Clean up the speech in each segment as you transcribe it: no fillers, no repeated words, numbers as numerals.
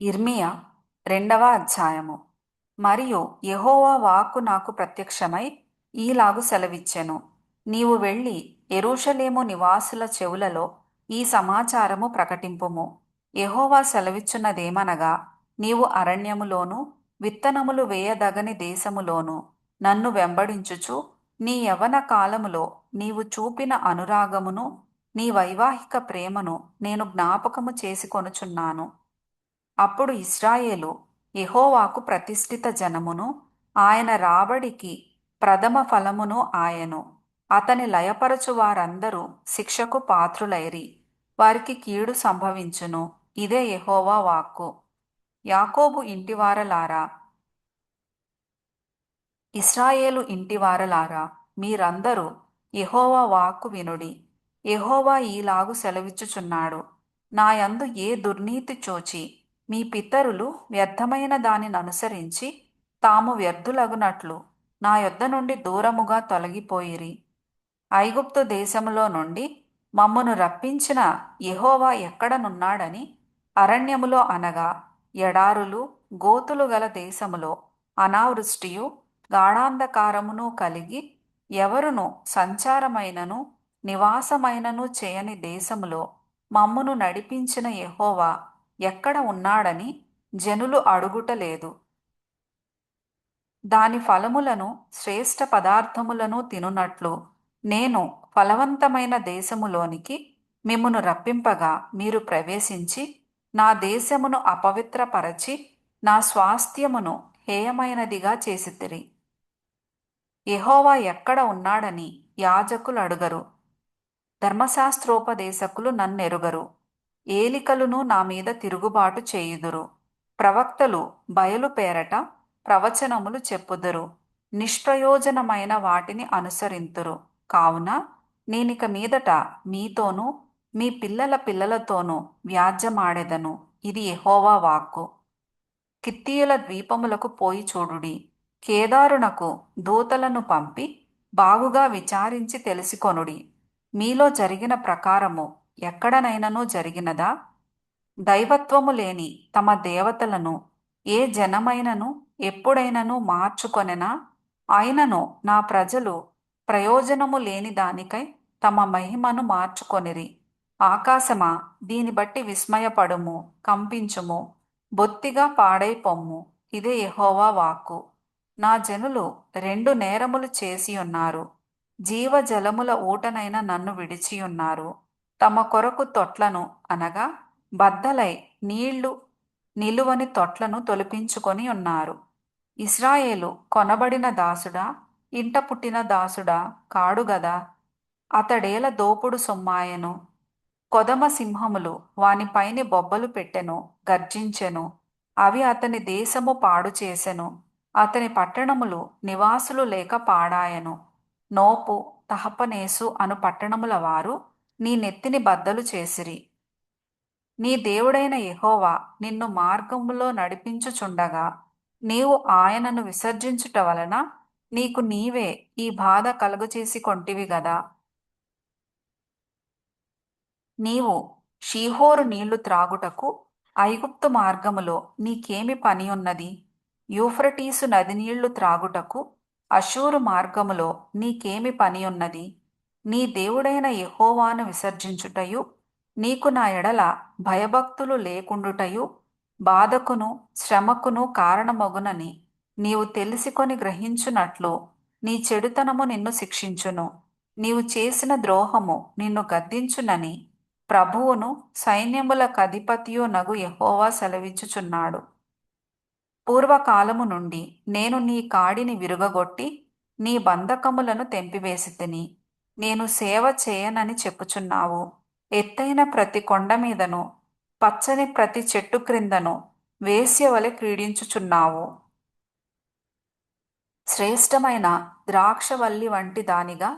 ఇర్మియా 2వ అధ్యాయము. మరియు యెహోవా వాక్కు నాకు ప్రత్యక్షమై ఈలాగు సెలవిచ్చెను. నీవు వెళ్ళి యెరూషలేము నివాసుల చెవులలో ఈ సమాచారము ప్రకటింపుము. యెహోవా సెలవిచ్చున్నదేమనగా, నీవు అరణ్యములోను విత్తనములు వేయదగని దేశములోను నన్ను వెంబడించుచు నీ యవ్వన కాలములో నీవు చూపిన అనురాగమును నీ వైవాహిక ప్రేమను నేను జ్ఞాపకము చేసుకొనుచున్నాను. అప్పుడు ఇశ్రాయేలు యెహోవాకు ప్రతిష్ఠిత జనమును, ఆయన రాబడికి ప్రథమ ఫలమును ఆయను. అతని లయపరచు వారందరూ శిక్షకు పాత్రులైరి. వారికి కీడు సంభవించును. ఇదే యెహోవా వాక్కు. యాకోబు ఇంటివారలారా, ఇశ్రాయేలు ఇంటివారలారా, మీరందరూ యెహోవా వాక్కు వినుడి. యెహోవా ఈలాగు సెలవిచ్చుచున్నాడు. నాయందు ఏ దుర్నీతి చూచి మీ పితరులు వ్యర్థమైన దానిననుసరించి తాము వ్యర్థులగునట్లు నా యొద్ద నుండి దూరముగా తొలగిపోయిరి. ఐగుప్తు దేశములో నుండి మమ్మను రప్పించిన యెహోవా ఎక్కడనున్నాడని అరణ్యములో అనగా ఎడారులు గోతులు గల దేశములో అనావృష్టియు గాఢాంధకారమును కలిగి ఎవరును సంచారమైనను నివాసమైనను చేయని దేశములో మమ్మును నడిపించిన యెహోవా ఎక్కడ ఉన్నాడని జనులు అడుగుటలేదు. దాని ఫలములను శ్రేష్ఠ పదార్థములను తినునట్లు నేను ఫలవంతమైన దేశములోనికి మిమ్మును రప్పింపగా మీరు ప్రవేశించి నా దేశమును అపవిత్రపరచి నా స్వాస్థ్యమును హేయమైనదిగా చేసితిరి. యెహోవా ఎక్కడ ఉన్నాడని యాజకులు అడుగరు, ధర్మశాస్త్రోపదేశకులు నన్నెరుగరు. ఏలికలును నా మీద తిరుగుబాటు చేయుదురు. ప్రవక్తలు బయలు పేరట ప్రవచనములు చెప్పుదురు. నిష్ప్రయోజనమైన వాటిని అనుసరింతురు. కావున నేనిక మీదట మీతోనూ మీ పిల్లల పిల్లలతోనూ వ్యాజ్యమాడెదను. ఇది యెహోవా వాక్కు. కిత్తీయుల ద్వీపములకు పోయి చూడుడి. కేదారునకు దూతలను పంపి బాగుగా విచారించి తెలిసికొనుడి. మీలో జరిగిన ప్రకారము ఎక్కడనైనను జరిగినదా? దైవత్వము లేని తమ దేవతలను ఏ జనమైనను ఎప్పుడైనను మార్చుకొనెనా? అయినను నా ప్రజలు ప్రయోజనము లేని దానికై తమ మహిమను మార్చుకొనిరి. ఆకాశమా, దీని బట్టి విస్మయపడుము, కంపించుము, బొత్తిగా పాడైపొమ్ము. ఇదే యెహోవా వాక్కు. నా జనులు 2 నేరములు చేసియున్నారు. జీవజలముల ఊటనైన నన్ను విడిచియున్నారు. తమ కొరకు తొట్లను అనగా బద్దలై నీళ్లు నిలువని తొట్లను తొలిపించుకొని ఉన్నారు. ఇశ్రాయేలు కొనబడిన దాసుడా, ఇంట పుట్టిన దాసుడా కాడు గదా. అతడేల దోపుడు సొమ్మాయెను. కొదమ సింహములు వానిపైని బొబ్బలు పెట్టెను, గర్జించెను. అవి అతని దేశము పాడు చేసెను. అతని పట్టణములు నివాసులు లేక పాడాయెను. నోపు, తహపనేసు అను పట్టణముల వారు నీ నెత్తిని బద్దలు చేసిరి. నీ దేవుడైన యెహోవా నిన్ను మార్గములో నడిపించుచుండగా నీవు ఆయనను విసర్జించుట వలన నీకు నీవే ఈ బాధ కలుగచేసి కొంటివి గదా. నీవు షీహోరు నీళ్లు త్రాగుటకు ఐగుప్తు మార్గములో నీకేమి పనియున్నది? యూఫ్రటీసు నది నీళ్లు త్రాగుటకు అషూరు మార్గములో నీకేమి పనియున్నది? నీ దేవుడైన యెహోవాను విసర్జించుటయు నీకు నా ఎడల భయభక్తులు లేకుండుటయు బాధకును శ్రమకును కారణమగునని నీవు తెలిసికొని గ్రహించునట్లు నీ చెడుతనము నిన్ను శిక్షించును. నీవు చేసిన ద్రోహము నిన్ను గద్దించునని ప్రభువును సైన్యములకధిపతియు నగు యెహోవా సెలవిచ్చుచున్నాడు. పూర్వకాలము నుండి నేను నీ కాడిని విరుగగొట్టి నీ బంధకములను తెంపివేసితిని. నేను సేవ చేయనని చెప్పుచున్నావు. ఎత్తైన ప్రతి కొండ మీదను పచ్చని ప్రతి చెట్టు క్రిందను వేశ్యవలె క్రీడించుచున్నావు. శ్రేష్టమైన ద్రాక్షవల్లి వంటి దానిగా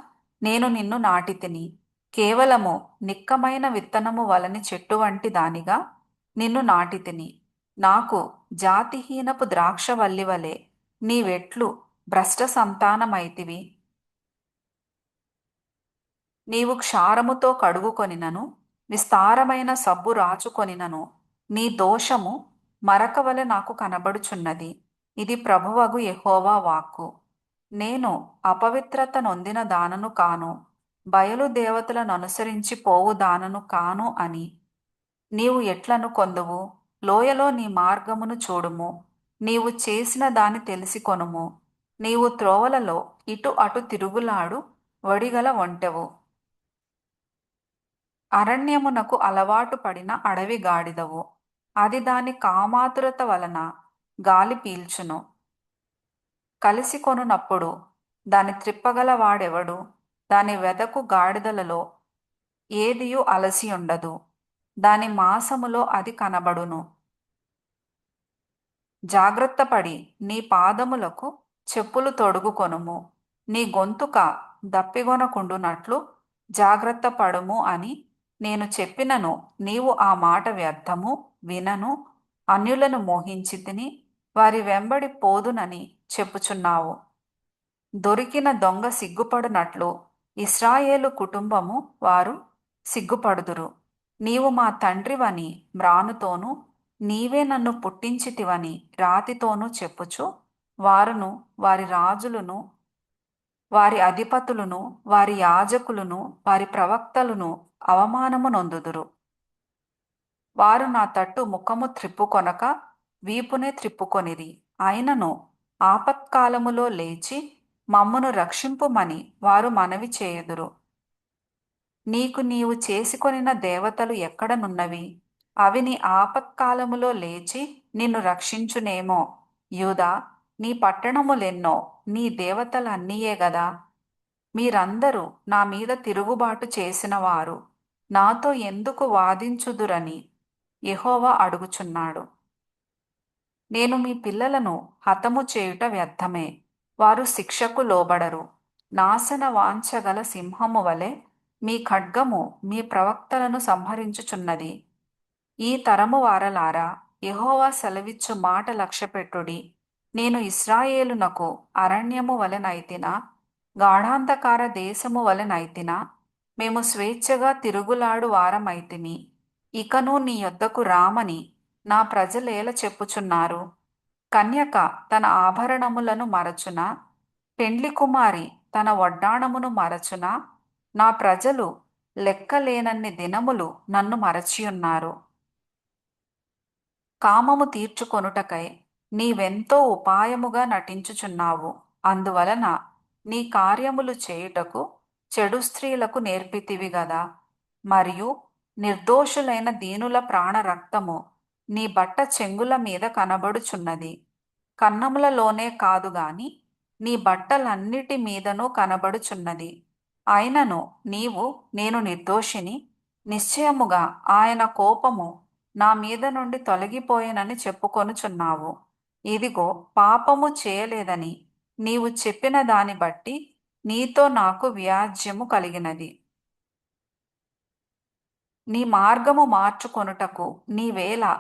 నేను నిన్ను నాటితిని. కేవలము నిక్కమైన విత్తనము వలని చెట్టు వంటి దానిగా నిన్ను నాటితిని. నాకు జాతిహీనపు ద్రాక్షవల్లి వలె నీవెట్లు భ్రష్ట సంతానమైతివి. నీవు క్షారముతో కడుగుకొనినను విస్తారమైన సబ్బు రాచుకొనినను నీ దోషము మరక వలె నాకు కనబడుచున్నది. ఇది ప్రభువగు యెహోవా వాక్కు. నేను అపవిత్రత నొందిన దానను కాను, బయలు దేవతలను అనుసరించి పోవు దానను కాను అని నీవు ఎట్లను కొందువు? లోయలో నీ మార్గమును చూడుము. నీవు చేసిన దాని తెలిసికొనుము. నీవు త్రోవలలో ఇటు అటు తిరుగులాడు వడిగల ఒంటెవు. అరణ్యమునకు అలవాటు పడిన అడవి గాడిదవు. అది దాని కామాతురత వలన గాలి పీల్చును. కలిసి కొనునప్పుడు దాని త్రిప్పగల వాడెవడు? దాని వెదకు గాడిదలలో ఏదియు అలసి ఉండదు. దాని మాసములో అది కనబడును. జాగ్రత్తపడి నీ పాదములకు చెప్పులు తొడుగుకొనుము. నీ గొంతుక దప్పిగొనకుండునట్లు జాగ్రత్త పడుము అని నేను చెప్పినను నీవు ఆ మాట వ్యర్థము వినను, అన్యులను మోహించితిని, వారి వెంబడి పోదునని చెప్పుచున్నావు. దొరికిన దొంగ సిగ్గుపడునట్లు ఇశ్రాయేలు కుటుంబము వారు సిగ్గుపడుదురు. నీవు మా తండ్రివని మ్రానుతోనూ నీవే నన్ను పుట్టించితివని రాతితోనూ చెప్పుచు వారును వారి రాజులను వారి అధిపతులను వారి యాజకులను వారి ప్రవక్తలను అవమానము నొందుదురు. వారు నా తట్టు ముఖము త్రిప్పుకొనక వీపునే త్రిప్పుకొనిరి. అయినను ఆపత్కాలములో లేచి మమ్మును రక్షింపుమని వారు మనవి చేయుదురు. నీకు నీవు చేసుకొనిన దేవతలు ఎక్కడనున్నవి? అవి నీ ఆపత్కాలములో లేచి నిన్ను రక్షించునేమో. యూదా, నీ పట్టణములెన్నో నీ దేవతలన్నీయే గదా. మీరందరూ నా మీద తిరుగుబాటు చేసినవారు నాతో ఎందుకు వాదించుదురని యెహోవా అడుగుచున్నాడు. నేను మీ పిల్లలను హతము చేయుట వ్యర్థమే. వారు శిక్షకు లోబడరు. నాశన వాంఛగల సింహము వలె మీ ఖడ్గము మీ ప్రవక్తలను సంహరించుచున్నది. ఈ తరము వారలారా, యెహోవా సెలవిచ్చు మాట లక్ష్యపెట్టుడి. నేను ఇశ్రాయేలునకు అరణ్యము వలెనైతినా, గాఢాంధకార దేశము వలెనైతినా, మేము స్వేచ్ఛగా తిరుగులాడు వారమైతిమి. ఇకను నీ యొద్దకు రామని నా ప్రజలేల చెప్పుచున్నారు. కన్యక తన ఆభరణములను మరచునా, పెండ్లి కుమారి తన వడ్డాణమును మరచునా? నా ప్రజలు లెక్కలేనన్ని దినములు నన్ను మరచియున్నారు. కామము తీర్చుకొనుటకై నీవెంతో ఉపాయముగా నటించుచున్నావు. అందువలన నీ కార్యములు చేయుటకు చెడు స్త్రీలకు నేర్పితివి గదా. మరియు నిర్దోషులైన దీనుల ప్రాణరక్తము నీ బట్ట చెంగుల మీద కనబడుచున్నది. కన్నములలోనే కాదుగాని నీ బట్టలన్నిటి మీదనూ కనబడుచున్నది. అయినను నీవు నేను నిర్దోషిని, నిశ్చయముగా ఆయన కోపము నా మీద నుండి తొలగిపోయినని చెప్పుకొనుచున్నావు. ఇదిగో పాపము చేయలేదని నీవు చెప్పిన దాన్ని బట్టి నీతో నాకు వ్యాజ్యము కలిగినది. నీ మార్గము మార్చుకొనుటకు నీవేళ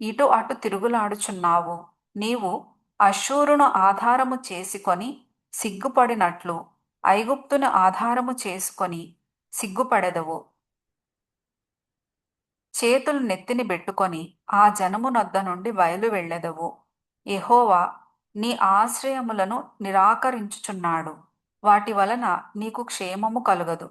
ఇటు అటు తిరుగులాడుచున్నావు. నీవు అష్షూరును ఆధారము చేసుకొని సిగ్గుపడినట్లు ఐగుప్తును ఆధారము చేసుకొని సిగ్గుపడెదవు. చేతులు నెత్తిని బెట్టుకొని ఆ జనమునొద్ద నుండి బయలు వెళ్ళెదవు. యెహోవా నీ ఆశ్రయములను నిరాకరించుచున్నాడు. వాటి వలన నీకు క్షేమము కలుగదు.